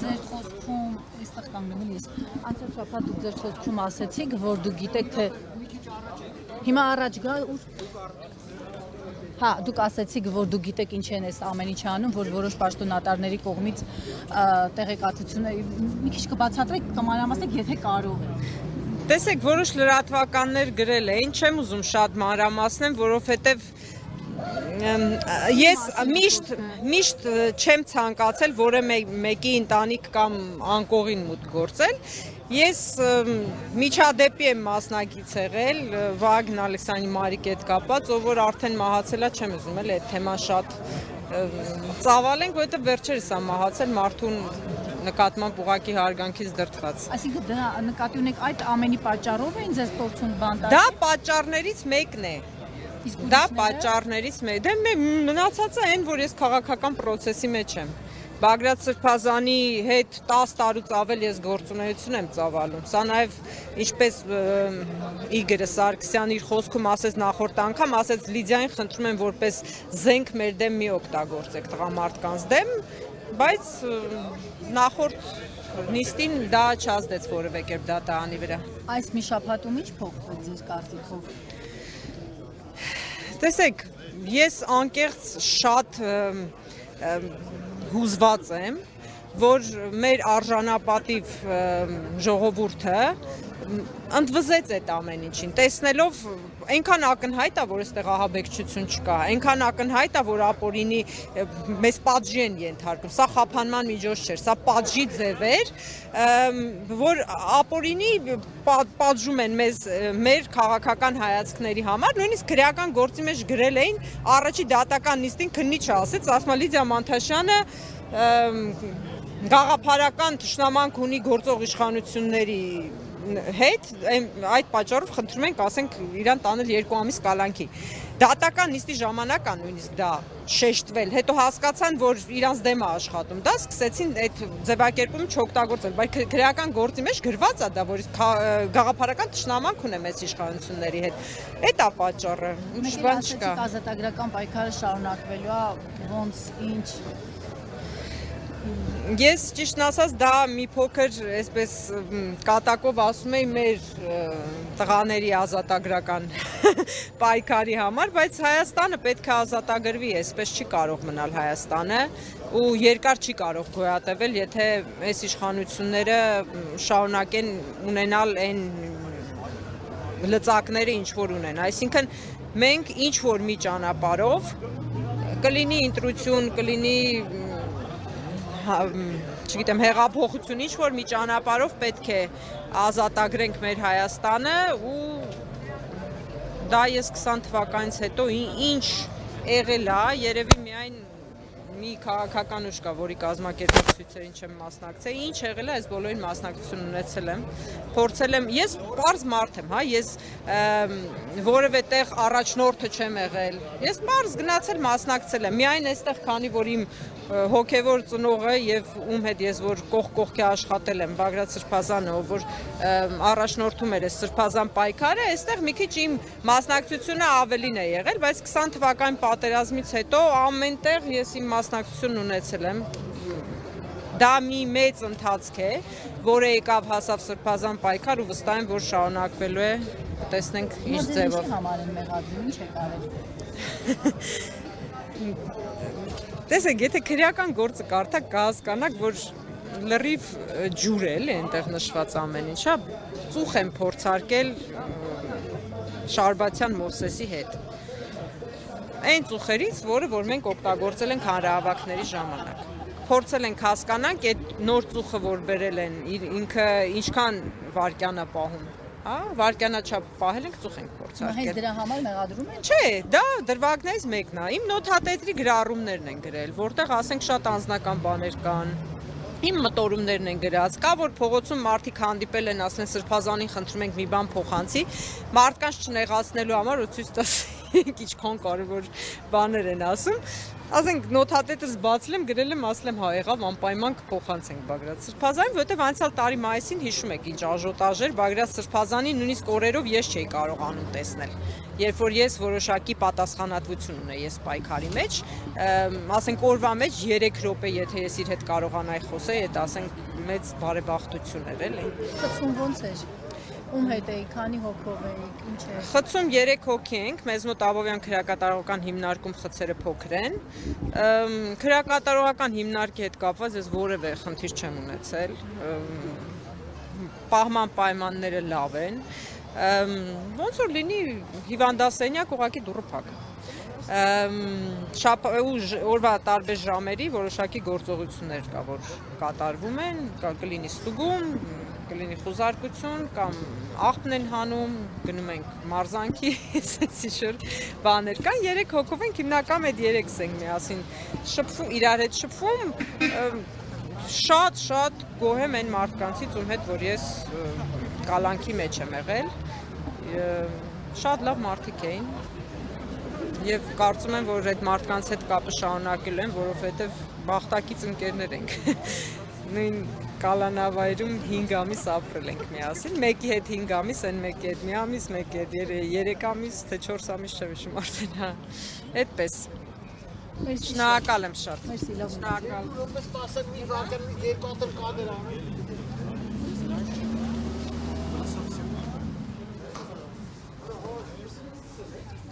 ձեր խոսքում այստեղ կանգնեմ ես։ Անցյալ շաբաթ դուք ձեր խոսքում ասացիք, որ դուք գիտեք թե հիմա առաջ գա ու Հա, դուք ասացիք, որ դուք գիտեք ինչ են այս ամեն ինչը անում, որ որոշ պաշտոնատարների կողմից տեղեկատվությունը մի քիչ կբացատրեք, կմանրամասնեք, եթե կարող եք։ Տեսեք, որոշ լրատվականներ գրել էին, չեմ ուզում շատ մանրամասնեմ, որովհետև ես միշտ չեմ ցանկացել որը մեկի ընտանիք կամ անկողին մուտք գործել։ Ես միջադեպի եմ մասնակից եղել Վագն Ալեքսանի Մարիկի հետ կապված, ով որ արդեն մահացել է, չեմ ուզում էլ այդ թեման շատ ծավալենք, որովհետև վերջերս է մահացել մարդուն նկատմամբ ուղղակի հարգանքից դրդված։ Այսինքն դա նկատի ունեք այդ ամենի պատճառով էին ձեզ փորձում բանտարկել։ Դա պատճառներից մեկն է։ Դա պատճառներից մեկն է։ Դե մնացածը այն, որ ես քաղաքական process-ի մեջ եմ։ Բագրատ Սրբազանի հետ 10 տարուց ավել ես գործունեություն եմ ծավալում։ Սա նաև ինչպես Իգորը Սարգսյանը իր խոսքում ասեց նախորդ անգամ, ասեց Լիդիային խնդրում եմ որպես զենք մեր դեմ մի օգտագործեք տղամարդկանց դեմ, բայց նախորդ նիստին դա չազդեց որևէ կերպ դատահանի վրա։ Այս մի շաբաթում ինչ փոխվեց ձեր կարծիքով։ Տեսեք, ես անկեղծ շատ հուզված եմ, որ մեր արժանապատիվ ժողովուրդը ընդվզեց այդ ամեն ինչին, տեսնելով այնքան ակնհայտ է, որ այստեղ ահաբեկչություն չկա, այնքան ակնհայտ է, որ ապօրինի մեզ պատժի են ենթարկում, սա խափանման միջոց չէր, սա պատժի ձև էր, որ ապօրինի պատժում են մեզ մեր քաղաքական հայացքների համար, նույնիսկ քրեական գործի մեջ գրել էին առաջի դատական նիստին քննիչը ասեց, ասում է Լիդիա Մանթաշյանը գաղափարական թշնամանք ունի գործող իշխանությունների հետ, այդ պատճառով խնդրում ենք, ասենք, իրան տանել 2 ամիս կալանքի։ Դատական նիստի ժամանակ է նույնիսկ դա շեշտվել, հետո հասկացան, որ իրանց դեմ է աշխատում, դա սկսեցին այդ ձևակերպումը չօգտագործել, բայց քրեական գործի մեջ գրված է դա, որ գաղափարական թշնամանք ունի մեծ իշխանությունների հետ։ Այդ է պատճառը, ուրիշ բան չկա։ Ազատագրական պայքարը շարունակվելու է, ոնց, ինչ։ Ես ճիշտն ասած դա մի փոքր այսպես կատակով ասում եի մեր տղաների ազատագրական պայքարի համար, բայց Հայաստանը պետք է ազատագրվի, այսպես չի կարող մնալ Հայաստանը ու երկար չի կարող գոյատևել, եթե այս իշխանությունները շարունակեն ունենալ այն լծակները ինչ որ ունեն, այսինքն մենք ինչ որ մի ճանապարհով կլինի ընտրություն, կլինի չգիտեմ, հեղափոխություն ինչ-որ մի ճանապարհով պետք է ազատագրենք մեր Հայաստանը ու դա ես 20 թվականից հետո ինչ եղել է, երևի միայն մի քաղաքական ուժ կա, որի կազմակերպած ցույցերին չեմ մասնակցել, ինչ եղել է, այս բոլորին մասնակցություն ունեցել եմ, փորձել եմ, ես պարզ մարդ եմ, հա, ես որևէ տեղ առաջնորդը չեմ եղել, ես պարզ գնացել մասնակցել եմ, միայն այստեղ քանի որ իմ հոգևոր ծնողը եւ ում հետ ես որ կողքի աշխատել եմ Բագրատ Սրբազանը, ով որ առաջնորդում էր այս Սրբազան պայքարը, այստեղ մի քիչ իմ մասնակցությունը ավելին է եղել, բայց 20 թվականի պատերազմից հետո ամենտեղ ես իմ մասնակցությունն ունեցել եմ։ Դա մի մեծ ընթացք է, որը եկավ հասավ Սրբազան պայքար ու վստահ եմ, որ շարունակվելու է, տեսնենք ինչ ձևով։ Ինչի համար են մեղադրում, ինչ է կարել։ Տեսեք, եթե քրեական գործը կարդաք, կհասկանաք, որ լրիվ ջուր է այնտեղ նշված ամեն ինչ, հա, ծուխ եմ փորձարկել Շարբաթյան Մովսեսի հետ։ Այն ծուխերից, որ մենք օգտագործել ենք հանրահավաքների ժամանակ։ Փորձել ենք հասկանանք այդ նոր ծուխը, որ բերել են, ինքը ինչքան վայրկյան է պահում։ Հա, վայրկյանաչափ պահել ենք, ծուխ ենք փորձարկել։ Հենց դրա համար մեղադրում են։ Չէ, դա դրվագներից մեկն է։ Իմ նոթատետրի գրառումներն են գրել, որտեղ ասենք շատ անձնական բաներ կան։ Իմ մտորումներն են գրած, կա որ փողոցում մարդիկ հանդիպել են, ասեն Սրբազանին խնդրում ենք մի բան փոխանցի, մարդկանց չնեղացնելու համար ու ցույց տալու ինչքան կարևոր բաներ են ասում։ Ասենք նոթատետս բացել եմ, գրել եմ, ասել եմ հա եղավ, անպայման կփոխանցենք Բագրատ Սրբազանին, որովհետև անցյալ տարի մայիսին հիշում եք ինչ աժոտաժ էր Բագրատ Սրբազանի նույնիսկ օրերով ես չէի կարողանում տեսնել։ Երբ որ ես որոշակի պատասխանատվություն ունեի ես պայքարի մեջ, ասենք օրվա մեջ 3 րոպե եթե ես իր հետ կարողանայի խոսել, այդ ասենք մեծ բարեբախտություն էր էլի։ Խցում ոնց էր։ Ում հետ էի, քանի հոգով էիք, ինչ է։ Խցում 3 հոգի ենք, մեզ մոտ Աբովյան քրեակատարողական հիմնարկում խցերը փոքր են։ Քրեակատարողական հիմնարկի հետ կապված ես որևէ խնդիր չեմ ունեցել։ Պահման պայմանները լավ են։ Ոնց որ լինի հիվանդասենյակ ուղղակի դուռը փակ։ Օրվա տարբեր ժամերի որոշակի գործողություններ կա, որ կատարվում են, կլինի ստուգում, կլինի խուզարկություն կամ աղբն են հանում, գնում ենք մարզանքի, այսինքն բաներ կան, 3 հոգով ենք, հիմնական այդ 3-ս ենք միասին շփվում, իրար հետ շփվում, շատ գոհ եմ այն մարդկանցից, ում հետ որ ես կալանքի մեջ եմ եղել, շատ լավ մարդիկ էին եւ կարծում եմ, որ այդ մարդկանց հետ կապը շարունակելու եմ, որովհետեւ բախտակից ընկերներ ենք։ Նույն կալանավայրում 5 ամիս ապրել ենք միասին, մեկի հետ 5 ամիս, այն մեկի հետ մի ամիս, մեկի հետ 3 ամիս, թե 4 ամիս չեմ հիշում արդեն, հա։ Այդպես։ Շնորհակալ եմ շատ։ Մերսի, լավ։ Շնորհակալ։ Որպես 10 միլիոն 2 կադր անի։